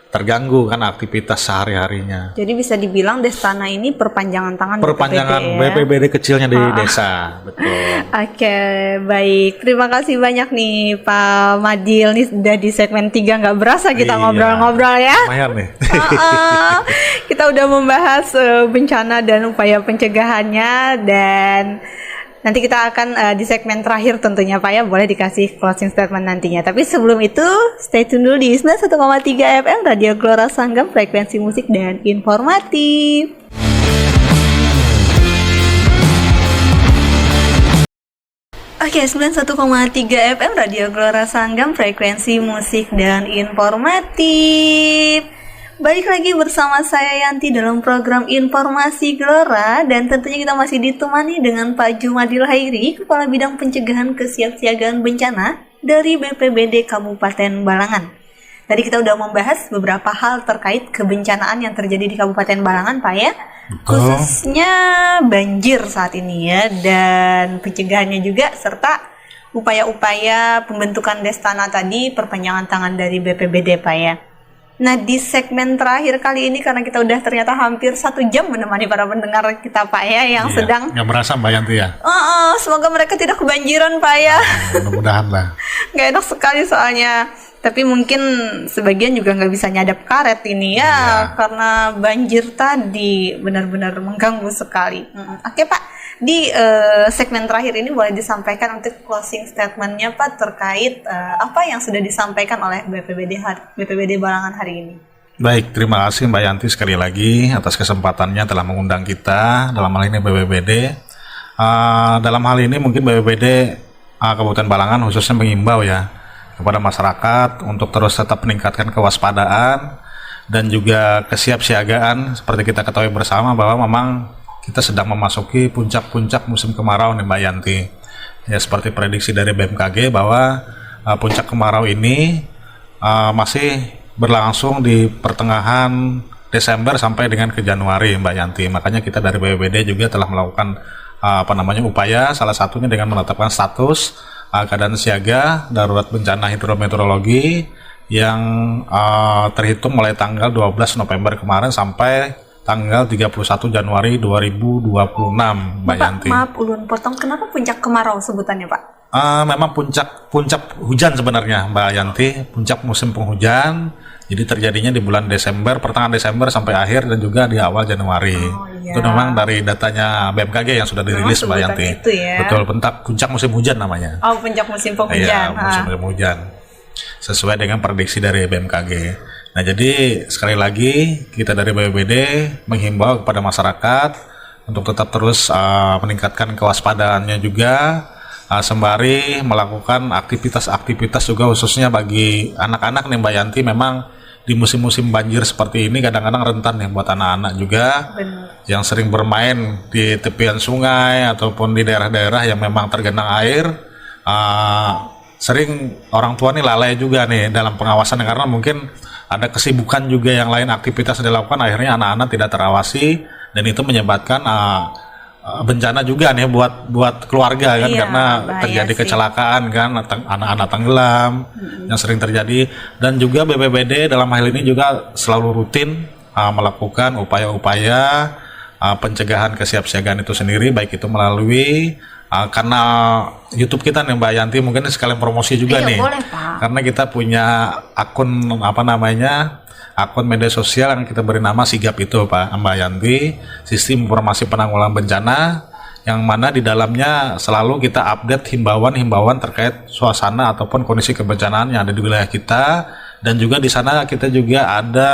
terganggu kan aktivitas sehari-harinya. Jadi bisa dibilang Destana ini perpanjangan tangan BPBD kecilnya di desa. Betul. Oke, baik. Terima kasih banyak nih Pak Madil. Nih sudah di segmen 3 nggak berasa kita ngobrol-ngobrol ya. Lumayan nih. Kita udah membahas bencana dan upaya pencegahannya dan Nanti kita akan di segmen terakhir tentunya Pak ya, boleh dikasih closing statement nantinya. Tapi sebelum itu, stay tune dulu di Isna 1,3 FM Radio Gelora Sanggam, frekuensi musik dan informatif. Oke, 91,3 FM Radio Gelora Sanggam, frekuensi musik dan informatif. Balik lagi bersama saya Yanti dalam program Informasi Gelora, dan tentunya kita masih ditemani dengan Pak Jumadil Hairi, Kepala Bidang Pencegahan Kesiapsiagaan Bencana dari BPBD Kabupaten Balangan. Tadi kita udah membahas beberapa hal terkait kebencanaan yang terjadi di Kabupaten Balangan, Pak ya. Khususnya banjir saat ini ya, dan pencegahannya juga, serta upaya-upaya pembentukan Destana tadi, perpanjangan tangan dari BPBD, Pak ya. Nah, di segmen terakhir kali ini, karena kita udah ternyata hampir 1 jam menemani para pendengar kita Pak ya, yang sedang nggak berasa Mbak Yanti ya? Semoga mereka tidak kebanjiran Pak ya. Mudah-mudahan lah. Nggak enak sekali soalnya. Tapi mungkin sebagian juga nggak bisa nyadap karet ini ya, karena banjir tadi benar-benar mengganggu sekali. Oke Pak, di segmen terakhir ini boleh disampaikan untuk closing statementnya Pak terkait apa yang sudah disampaikan oleh BPBD Balangan hari ini. Baik, terima kasih Mbak Yanti sekali lagi atas kesempatannya telah mengundang kita, dalam hal ini BPBD. Dalam hal ini mungkin BPBD Kabupaten Balangan khususnya mengimbau ya kepada masyarakat untuk terus tetap meningkatkan kewaspadaan dan juga kesiapsiagaan. Seperti kita ketahui bersama bahwa memang kita sedang memasuki puncak-puncak musim kemarau nih Mbak Yanti. Ya, seperti prediksi dari BMKG bahwa puncak kemarau ini masih berlangsung di pertengahan Desember sampai dengan ke Januari Mbak Yanti. Makanya kita dari BPBD juga telah melakukan upaya, salah satunya dengan menetapkan status keadaan siaga darurat bencana hidrometeorologi yang terhitung mulai tanggal 12 November kemarin sampai tanggal 31 Januari 2026 Mbak Yanti. Maaf ulun potong, kenapa puncak kemarau sebutannya Pak? Memang puncak hujan sebenarnya Mbak Yanti, puncak musim penghujan. Jadi terjadinya di bulan Desember, pertengahan Desember sampai akhir, dan juga di awal Januari. Itu memang dari datanya BMKG yang sudah dirilis Mbak Yanti. Ya? Betul, puncak musim hujan namanya. Oh, puncak musim penghujan. Iya, musim hujan. Sesuai dengan prediksi dari BMKG. Nah, jadi sekali lagi kita dari BPBD menghimbau kepada masyarakat untuk tetap terus meningkatkan kewaspadaannya juga, sembari melakukan aktivitas-aktivitas juga khususnya bagi anak-anak nih Mbak Yanti. Memang di musim-musim banjir seperti ini kadang-kadang rentan ya buat anak-anak juga. Benar. Yang sering bermain di tepian sungai ataupun di daerah-daerah yang memang tergenang air. Sering orang tua nih lalai juga nih dalam pengawasan, karena mungkin ada kesibukan juga yang lain, aktivitas yang dilakukan, akhirnya anak-anak tidak terawasi, dan itu menyebabkan bencana juga nih buat keluarga kan, karena terjadi kecelakaan kan, anak-anak tenggelam yang sering terjadi. Dan juga BPBD dalam hal ini juga selalu rutin melakukan upaya-upaya pencegahan kesiapsiagaan itu sendiri, baik itu melalui kanal YouTube kita nih Mbak Yanti. Mungkin sekalian promosi juga nih, boleh, Pak. Karena kita punya akun akun media sosial yang kita beri nama Sigap itu Mbak Yanti, Sistem Informasi Penanggulangan Bencana, yang mana di dalamnya selalu kita update himbauan-himbauan terkait suasana ataupun kondisi kebencanaan yang ada di wilayah kita. Dan juga di sana kita juga ada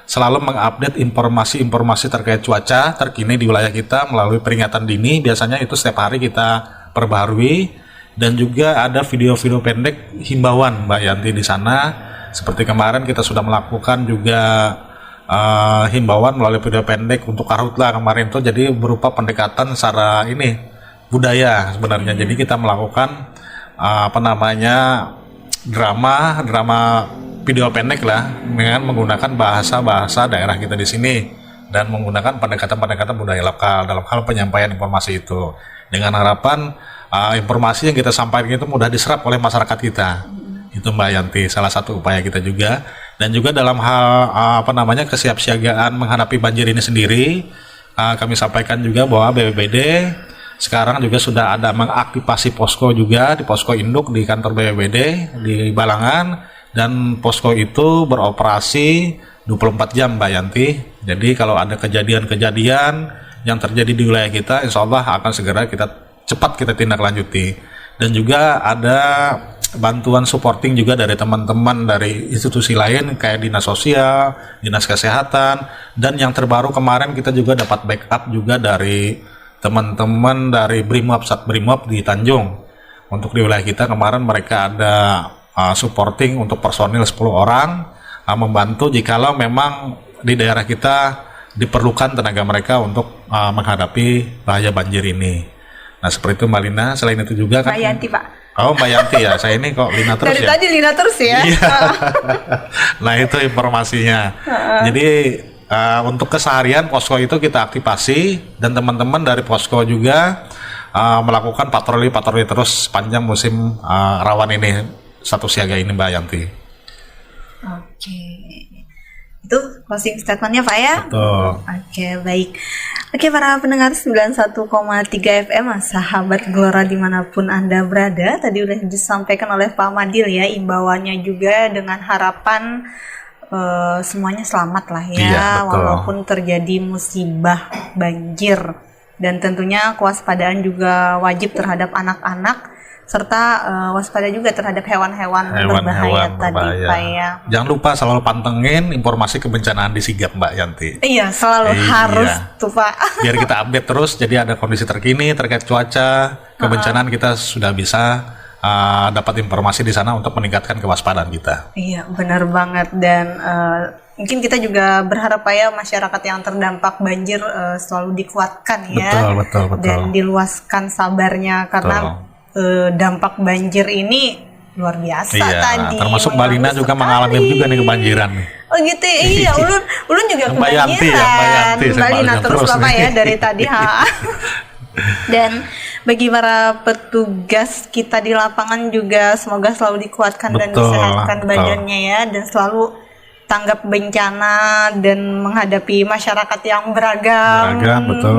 selalu mengupdate informasi-informasi terkait cuaca terkini di wilayah kita melalui peringatan dini. Biasanya itu setiap hari kita perbaharui, dan juga ada video-video pendek himbauan Mbak Yanti di sana. Seperti kemarin kita sudah melakukan juga himbauan melalui video pendek untuk Karhutla kemarin itu, jadi berupa pendekatan secara budaya sebenarnya. Jadi kita melakukan drama video pendek lah dengan menggunakan bahasa daerah kita di sini, dan menggunakan pendekatan budaya lokal dalam hal penyampaian informasi itu, dengan harapan informasi yang kita sampaikan itu mudah diserap oleh masyarakat kita. Itu Mbak Yanti, salah satu upaya kita juga. Dan juga dalam hal kesiapsiagaan menghadapi banjir ini sendiri, kami sampaikan juga bahwa BPBD sekarang juga sudah ada mengaktifasi posko juga di posko induk di kantor BPBD di Balangan, dan posko itu beroperasi 24 jam Mbak Yanti. Jadi kalau ada kejadian-kejadian yang terjadi di wilayah kita, insya Allah akan segera kita cepat kita tindak lanjuti. Dan juga ada bantuan supporting juga dari teman-teman dari institusi lain kayak dinas sosial, dinas kesehatan, dan yang terbaru kemarin kita juga dapat backup juga dari teman-teman dari Brimob, Sat Brimob di Tanjung. Untuk di wilayah kita kemarin mereka ada supporting untuk personil 10 orang, membantu jikalau memang di daerah kita diperlukan tenaga mereka untuk menghadapi bahaya banjir ini. Nah seperti itu Mbak Lina. Selain itu juga kan Mbak Yanti Pak. Oh Mbak Yanti ya, saya ini kok Lina terus Dari ya. tadi Lina terus ya. Iya. Nah itu informasinya. Jadi untuk keseharian posko itu kita aktifasi dan teman-teman dari posko juga melakukan patroli terus sepanjang musim rawan ini, status siaga ini Mbak Yanti. Oke. Itu closing statementnya Pak ya? Betul. Oke, baik. Oke, para pendengar 91,3 FM, sahabat Glora dimanapun Anda berada, tadi udah disampaikan oleh Pak Madil ya, imbauannya juga dengan harapan semuanya selamat lah ya, Iya, betul. walaupun terjadi musibah banjir. Dan tentunya kewaspadaan juga wajib terhadap anak-anak, serta waspada juga terhadap hewan-hewan berbahaya tadi Pak ya. Jangan lupa selalu pantengin informasi kebencanaan di Sigap Mbak Yanti. Iya, selalu harus tuh Pak. Biar kita update terus, jadi ada kondisi terkini terkait cuaca, kebencanaan kita sudah bisa dapat informasi di sana untuk meningkatkan kewaspadaan kita. Iya, benar banget. Dan mungkin kita juga berharap Pak ya masyarakat yang terdampak banjir selalu dikuatkan ya. Betul. Dan diluaskan sabarnya karena dampak banjir ini luar biasa tadi. Termasuk Mbak Lina juga mengalami juga nih kebanjiran. Oh gitu ya, iya. Ulun juga Mbak Yanti ya, kebanjiran. Mbak Yanti, Mbak Lina terus Bapak ya dari tadi. Dan bagi para petugas kita di lapangan juga semoga selalu dikuatkan dan disehatkan badannya ya, dan selalu tanggap bencana dan menghadapi masyarakat yang beragam, betul.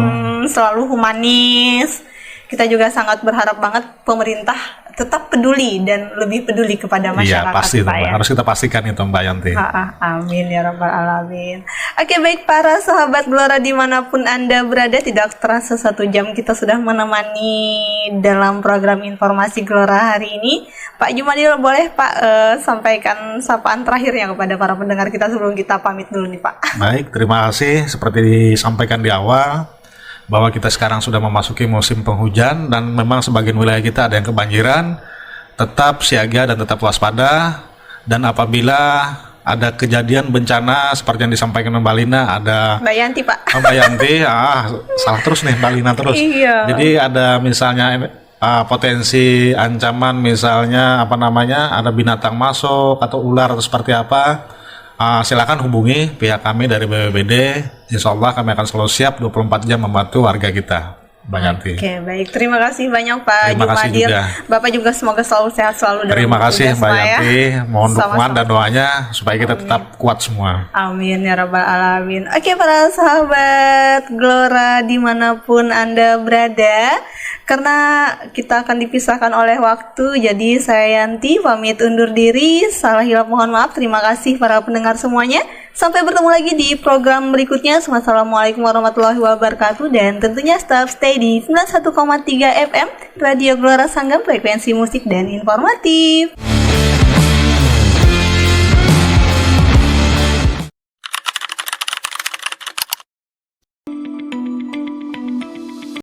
Selalu humanis. Kita juga sangat berharap banget pemerintah tetap peduli dan lebih peduli kepada masyarakat. Iya pasti Pak, ya. Harus kita pastikan itu Mbak Yanti. Amin ya rabbal alamin. Oke, baik para sahabat Glora dimanapun Anda berada, tidak terasa 1 jam kita sudah menemani dalam program informasi Glora hari ini. Pak Jumadil, boleh Pak sampaikan sapaan terakhirnya kepada para pendengar kita sebelum kita pamit dulu nih Pak. Baik, terima kasih. Seperti disampaikan di awal, bahwa kita sekarang sudah memasuki musim penghujan dan memang sebagian wilayah kita ada yang kebanjiran. Tetap siaga dan tetap waspada, dan apabila ada kejadian bencana seperti yang disampaikan Mbak Lina, ada Mbak Yanti Pak. Mbak Yanti, salah terus nih Mbak Lina terus. Iya. Jadi ada misalnya potensi ancaman, misalnya ada binatang masuk atau ular atau seperti apa, silakan hubungi pihak kami dari BPBD. Insya Allah kami akan selalu siap 24 jam membantu warga kita, Mbak Yanti. Oke, baik. Terima kasih banyak Pak Terima kasih Jumadil. juga. Bapak juga semoga selalu sehat selalu dalam Terima kasih bertugas, Mbak Pak, ya. Yanti. Mohon dukungan Sama-sama. dan doanya supaya kita tetap kuat semua. Amin ya rabbal alamin. Oke, para sahabat Glora dimanapun Anda berada, karena kita akan dipisahkan oleh waktu, jadi saya Yanti pamit undur diri. Salah hilap mohon maaf. Terima kasih para pendengar semuanya. Sampai bertemu lagi di program berikutnya. Wassalamualaikum warahmatullahi wabarakatuh. Dan tentunya tetap stay di 91,3 FM Radio Glora Sanggam, frekuensi musik dan informatif.